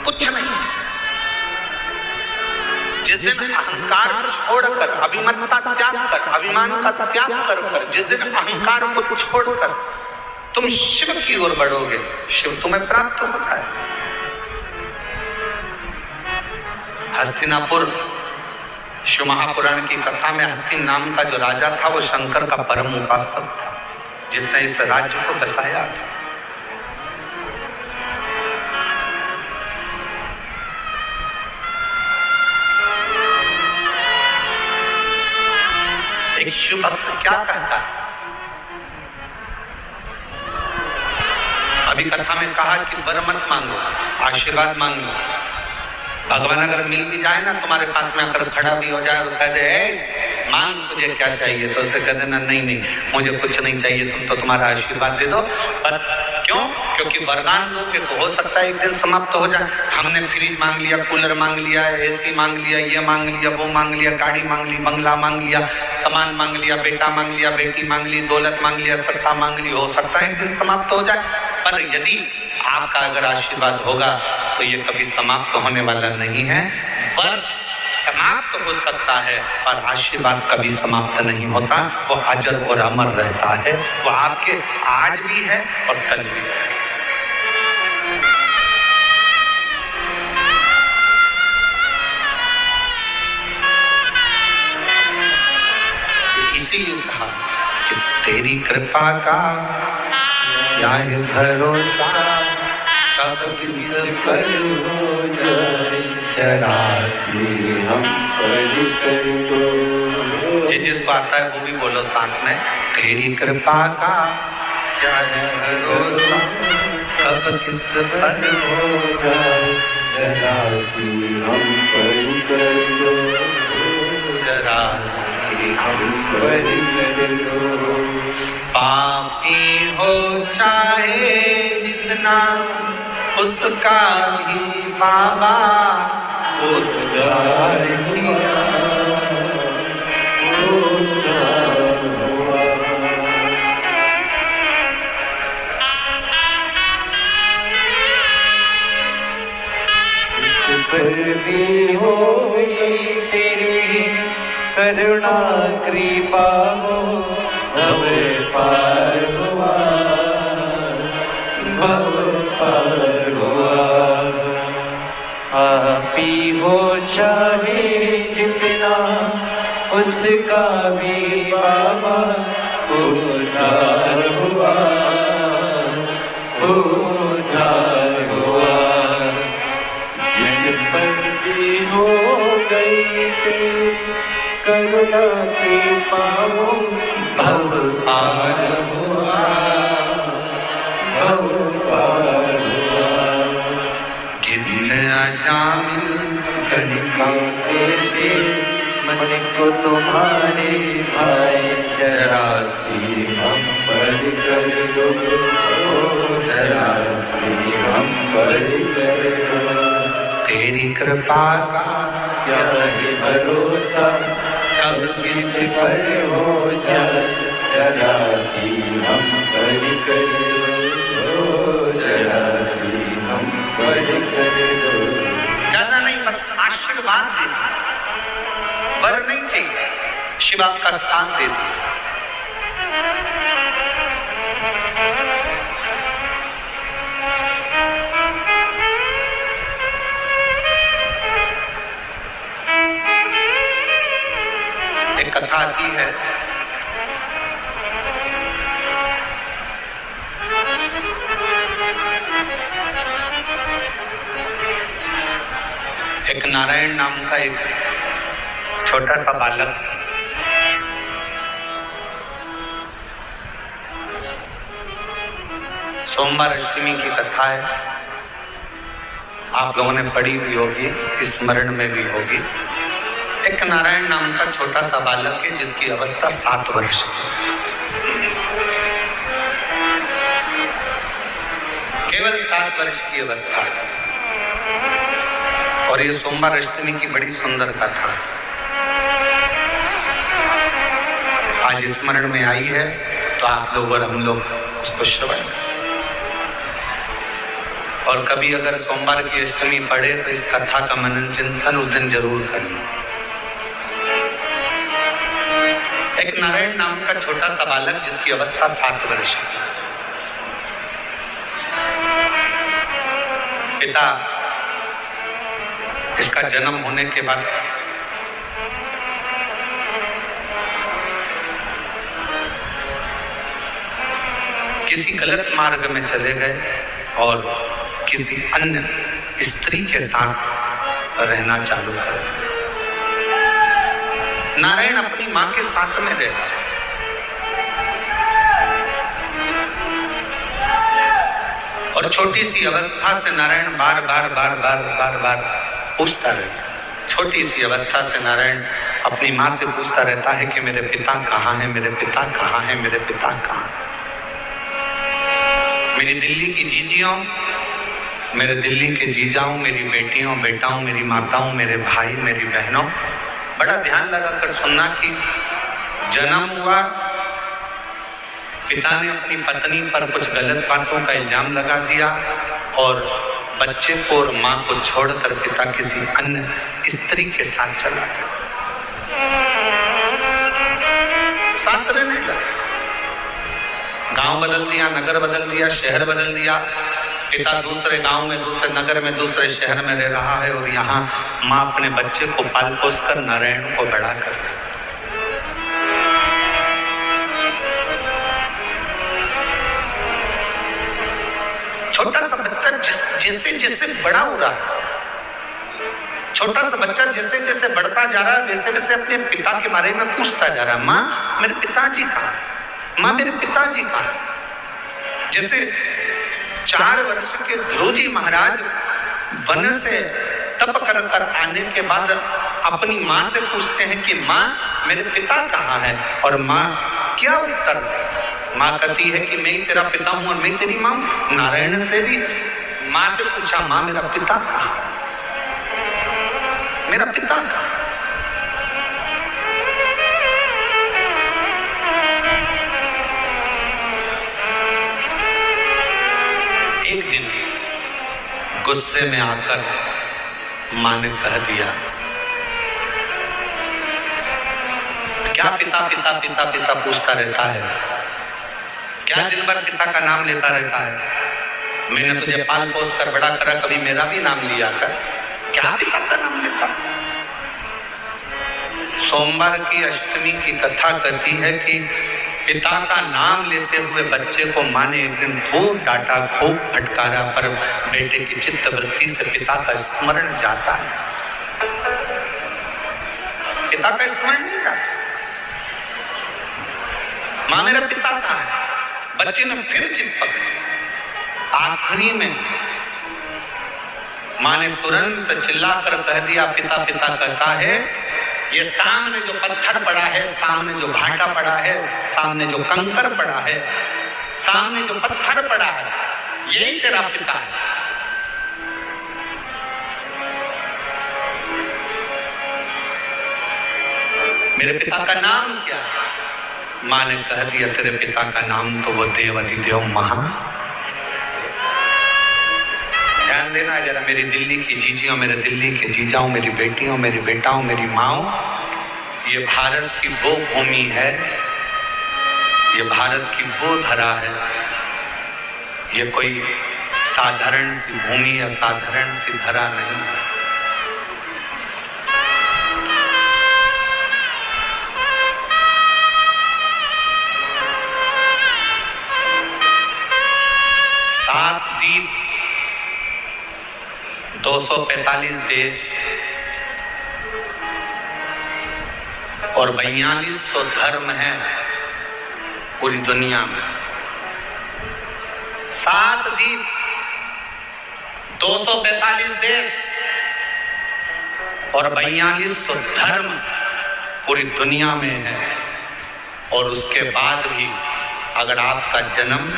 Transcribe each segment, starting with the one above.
कुछ नहीं। जिस दिन अहंकार छोड़कर, अभिमतता त्याग कर, अभिमान का त्याग कर, जिस दिन अहंकार को छोड़कर तुम शिव की ओर बढ़ोगे, शिव तुम्हें प्राप्त होता है। हस्तिनापुर, शिव महापुराण की कथा में हस्तिन नाम का जो राजा था वो शंकर का परम उपासक था, जिसने इस राज्य को बसाया था। एक शिव भक्त क्या कहता है? अभी कथा में कहा कि वर मत मांगो, आशीर्वाद मांगो। भगवान अगर मिल भी जाए ना, तुम्हारे पास में आकर खड़ा भी हो जाए और कह दे मांग तुझे क्या चाहिए, तो उसे कह देना नहीं मुझे कुछ नहीं चाहिए, तुम तो तुम्हारा आशीर्वाद दे दो बस। क्यों? क्योंकि वरदान दोगे तो हो सकता है एक दिन समाप्त हो जाए। हमने फ्रिज मांग लिया, कूलर मांग लिया, एसी मांग लिया, ये मांग लिया, वो मांग लिया, गाड़ी मांग ली, बंगला मांग लिया, सामान मांग लिया, बेटा मांग लिया, बेटी मांग ली, दौलत मांग लिया, सत्ता मांग ली, हो सकता है एक दिन समाप्त हो जाए। पर यदि आपका अगर आशीर्वाद होगा तो ये कभी समाप्त होने वाला नहीं है। वर समाप्त हो सकता है पर आशीर्वाद कभी समाप्त नहीं होता, वो अजर और अमर रहता है। वो आपके आज भी है और कल भी है। इसीलिए कहा कि तेरी कृपा का क्या है भरोसा, कब किस पर हो जाए जरा से हम पर कर दो। जिसको आता है वो भी बोलो साथ में, तेरी कृपा का क्या है भरोसा, कब किस पर हो जाए जरा से हम पर कर दो, जरा से हम पर कर दो। पापी हो चाहे जितना उसका भी बाबा उद्धार किया, उद्धार हुआ। जिस पर भी होई तेरी करुणा कृपा हो, भव पार हुआ, भव पार हुआ। पापी हो चाहे जितना उसका भी बाबा उद्धार हुआ, उद्धार हुआ। जिस पर भी हो गई तेरी करुणा कृपा हो, भव पार हुआ, भव पार हुआ। गिर गया जामिल गणिका से मन को तुम्हारे भाई, जरा सी हम पर कर दो, जरा सी हम पर कर दो। तेरी कृपा का क्या है भरोसा, कब किस पर हो जाए जरा सी हम पर कर दो, जरा सी हम पर कर दो। ज्यादा नहीं, बस आशीर्वाद दे दीजिए, वर नहीं चाहिए, शिव का साथ दे दीजिए। एक कथा आती है, एक नारायण नाम का एक छोटा सा बालक था। सोमवार अष्टमी की कथा है, आप लोगों ने पढ़ी भी होगी, स्मरण में भी होगी। एक नारायण नाम का छोटा सा बालक है जिसकी अवस्था 7 वर्ष की, केवल 7 वर्ष की अवस्था है। और ये सोमवार अष्टमी की बड़ी सुंदर कथा आज स्मरण में आई है, तो आप लोग और हम लोग उसको श्रवण करें। और कभी अगर सोमवार की अष्टमी पड़े तो इस कथा का मनन चिंतन उस दिन जरूर करना। एक नारायण नाम का छोटा सा बालक जिसकी अवस्था 7 वर्ष की, पिता इसका जन्म होने के बाद किसी गलत मार्ग में चले गए और किसी अन्य स्त्री के साथ रहना चालू कर दिया। नारायण अपनी मां के साथ में रह रहा, और छोटी सी अवस्था से नारायण बार बार पूछता रहता है। छोटी सी अवस्था से नारायण अपनी मां से पूछता रहता है कि मेरे पिता कहाँ हैं, मेरे पिता कहाँ हैं, मेरे पिता कहाँ। मेरी दिल्ली की जीजियों, मेरे दिल्ली के जीजाओं, मेरी बेटियों बेटाओं, मेरी माताओं, मेरे भाई, मेरी बहनों, बड़ा ध्यान लगाकर सुनना कि जन्म हुआ, पिता ने अपनी पत्नी पर कुछ गलत बातों का इल्जाम लगा दिया और बच्चे को और मां को छोड़कर पिता किसी अन्य स्त्री के साथ चला गया। साथ रहने लगा, गांव बदल दिया, नगर बदल दिया, शहर बदल दिया। पिता दूसरे गांव में, दूसरे नगर में, दूसरे शहर में रह रहा है और यहाँ माँ अपने बच्चे को पाल पोस कर नारायण को बड़ा कर रही है। छोटा सा बच्चा जैसे जैसे बड़ा हो रहा है, छोटा सा बच्चा जैसे जैसे बढ़ता जा रहा है वैसे वैसे अपने पिता के बारे में पूछता जा रहा है। माँ मेरे पिताजी कहाँ, माँ मेरे पिताजी कहाँ। जैसे 4 वर्ष के ध्रुव जी महाराज वन से तप कर आने के बाद अपनी माँ से पूछते हैं कि माँ मेरे पिता कहाँ है, और माँ क्या उत्तर दे। माँ कहती है कि मैं ही तेरा पिता हूँ और मैं तेरी माँ हूँ। नारायण से भी माँ से पूछा, माँ मेरा पिता कहाँ है, मेरा पिता कहाँ। एक दिन गुस्से में आकर माँ ने कह दिया, क्या पिता पिता पिता पिता पूछता रहता है, क्या दिन भर पिता का नाम लेता रहता है। मैंने तुझे पाल पोस कर बड़ा करा, कभी मेरा भी नाम लिया कर, क्या पिता का नाम लेता। सोमवार की अष्टमी की कथा कहती है कि पिता का नाम लेते हुए बच्चे को माँ ने एक दिन खूब डांटा, खूब फटकारा, पर बेटे की चित्त वृत्ति से पिता का स्मरण जाता है, पिता का स्मरण नहीं जाता। माँ मेरा पिता कहाँ है, बच्चे ने फिर जिद पकड़ी। आखिरी में माँ ने तुरंत चिल्लाकर कह दिया, पिता पिता कहता है, ये सामने जो पत्थर पड़ा है, सामने जो भाटा पड़ा है, सामने जो कंकर पड़ा है, सामने जो पत्थर पड़ा है, यही तेरा पिता है। मेरे पिता का नाम क्या है। माँ ने कह दिया, तेरे पिता का नाम तो वो देव अधिदेव महा। ध्यान देना जरा, मेरी दिल्ली की जीजियों, मेरे दिल्ली के जीजाओं, मेरी बेटियों, मेरी बेटाओं, मेरी माओ, ये भारत की वो भूमि है, ये भारत की वो धरा है। ये कोई साधारण सी भूमि या साधारण सी धरा नहीं है। सात द्वीप, 245 देश और 4200 धर्म हैं पूरी दुनिया में। 7 द्वीप, 245 देश और 4200 धर्म पूरी दुनिया में है। और उसके बाद भी अगर आपका जन्म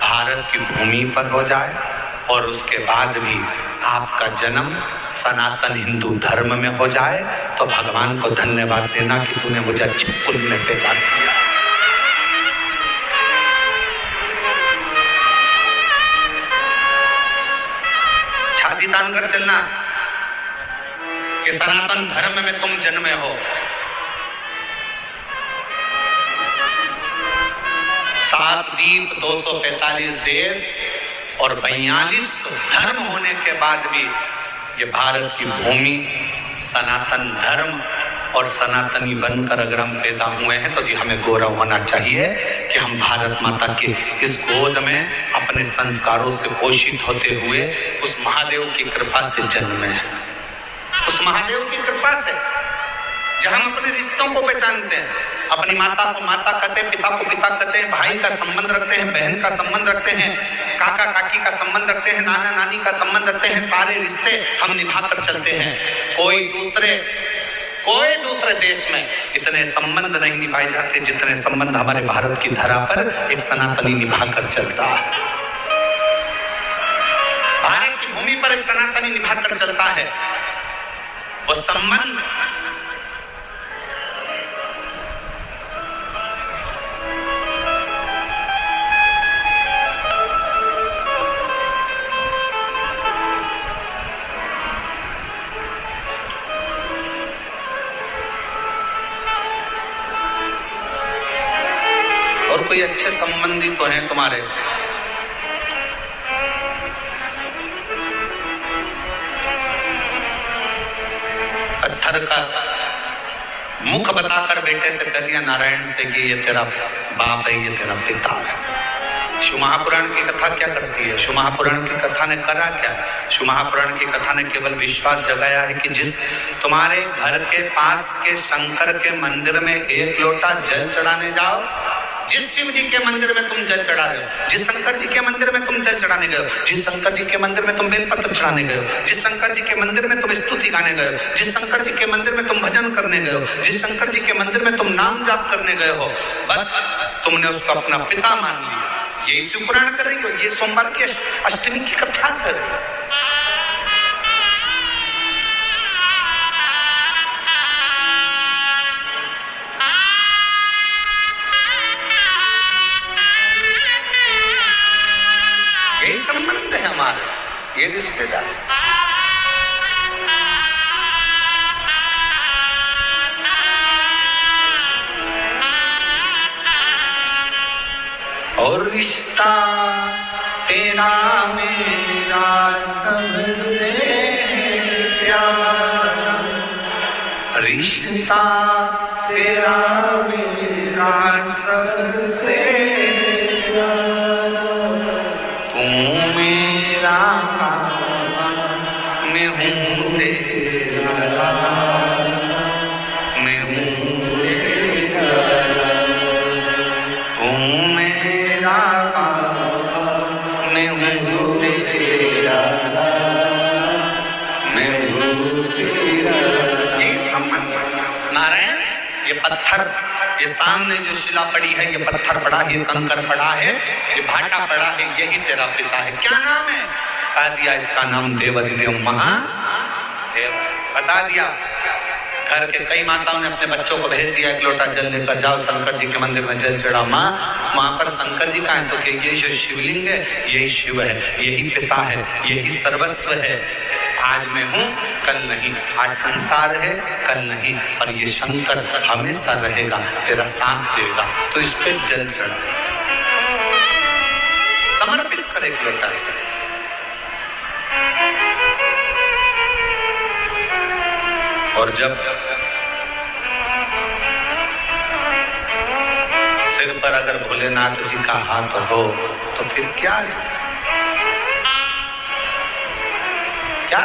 भारत की भूमि पर हो जाए और उसके बाद भी आपका जन्म सनातन हिंदू धर्म में हो जाए तो भगवान को धन्यवाद देना कि तूने मुझे अच्छी कुल में पैदा किया। भी तान कर चलना कि सनातन धर्म में तुम जन्मे हो। 7 द्वीप, 245 देश और 42 धर्म होने के बाद भी ये भारत की भूमि सनातन धर्म और सनातनी बनकर अगर हम पैदा हुए हैं तो जी हमें गौरव होना चाहिए कि हम भारत माता के इस गोद में अपने संस्कारों से पोषित होते हुए उस महादेव की कृपा से जन्मे हैं। उस महादेव की कृपा से जहां हम अपने रिश्तों को पहचानते हैं, अपनी माता को माता कहते हैं, पिता को पिता कहते हैं, भाई का संबंध रखते हैं, बहन का संबंध रखते हैं, काका काकी का संबंध रखते हैं, नाना नानी का संबंध रखते हैं, सारे रिश्ते हम निभाकर चलते हैं। कोई दूसरे देश में इतने संबंध नहीं निभाए जाते जितने संबंध हमारे भारत की धरा पर एक सनातनी निभाकर चलता है। भारत की भूमि पर एक सनातनी निभाकर चलता है। वो संबंध और कोई अच्छे संबंधी तो हैं तुम्हारे, पत्थर का मुख बताकर बेटे से कह दिया नारायण से कि ये तेरा बाप है, ये तेरा पिता है। शिव महापुराण की कथा क्या करती है? शिव महापुराण की कथा ने करा क्या? शिव महापुराण की कथा ने केवल विश्वास जगाया है कि जिस तुम्हारे घर के पास के शंकर के मंदिर में 1 लोटा जल चढ़ाने जाओ, जिस शिव जी के मंदिर में तुम जल चढ़ा रहे हो, जिस शंकर जी के मंदिर में तुम जल चढ़ाने गए हो, जिस शंकर जी के मंदिर में तुम बेलपत्र चढ़ाने गए हो, जिस शंकर जी के मंदिर में तुम स्तुति गाने गए हो, जिस शंकर जी के मंदिर में तुम भजन करने गए हो, जिस शंकर जी के मंदिर में तुम नाम जाप करने गए हो, बस तुमने उसको अपना पिता मान लिया। यही शिव पुराण कर रही हो, ये सोमवार की अष्टमी की कथा कर रही हो। यही संबंध है हमारे, ये रिश्तेदार। और रिश्ता तेरा मेरा सबसे प्यारा, रिश्ता तेरा मेरा सबसे प्यारा, तू मेरा बाबा, मैं हूँ तेरा, मैं हूँ तेरा, तू मेरा बाबा, मैं हूँ तेरा, मैं हूँ तेरा। ये संबंध नारायण, ये पत्थर, ये सामने जो शिला पड़ी है, ये पत्थर पड़ा है, ये कंकर पड़ा है, ये भाटा पड़ा है, यही तेरा पिता है। क्या नाम है? बता दिया, इसका नाम देवाधिदेव महादेव। बता दिया। घर के कई माताओं ने अपने बच्चों को भेज दिया, 1 लोटा जल लेकर जाओ शंकर जी के मंदिर में जल चढ़ाओ। माँ, वहां पर शंकर जी का है तो ये जो शिवलिंग है यही शिव है, यही पिता है, यही सर्वस्व है। आज मैं हूँ, कल नहीं, आज संसार है, कल नहीं, पर ये शंकर हमेशा रहेगा, तेरा साथ देगा। तो इस पे जल चढ़ा, समर्पित करे 1 लोटा जल। और जब सिर पर अगर भोलेनाथ जी का हाथ हो तो फिर क्या क्या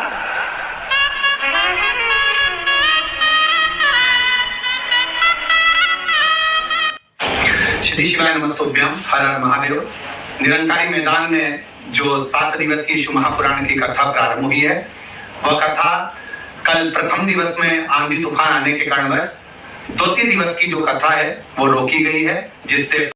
श्री शिवाय नमस्तुभ्यं। हर हर महादेव। निरंकारी मैदान में जो 7 दिवसीय शिव महापुराण की कथा प्रारंभ हुई है, वह कथा कल प्रथम दिवस में आंधी तूफान आने के कारणवश 2 दिवस की जो कथा है वो रोकी गई है, जिससे